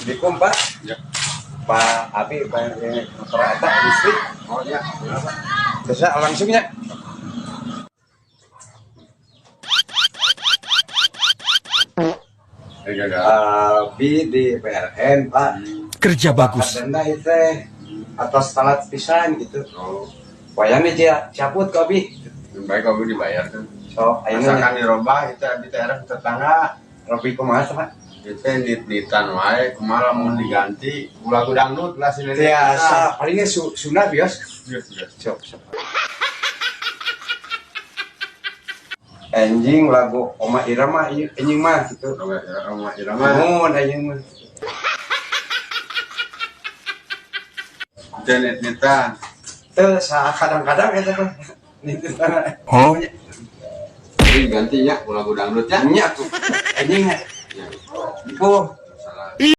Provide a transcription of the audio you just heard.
Assalamualaikum Pak. Ya. Pak Abi, Pak motor eta listrik. Oh ya, kenapa? Bisa langsungnya. Abi di PLN Pak. Kerja bagus. Denda itu atas telat pisan gitu. Oh, Wayangnya dia cabut ke Abi. lebih baik kamu dibayar kan. So, Asalkan ayeuna dirobah itu di daerah tetangga. Robi kumaha Pak? Itu ditan wae, kumaha mau diganti. Lagu dangdut lah sini. Biasa, palingnya sunah bios. Biasa. Sok. Anjing lagu Oma Irama anjing mah gitu. Rumah irama. Mun anjing mah. Nitan. Teu kadang-kadang eta Pak. Nitu tanah. Oh. Ini gantinya lagu dangdutnya. Nya tuh. Anjing. Ya. Ipo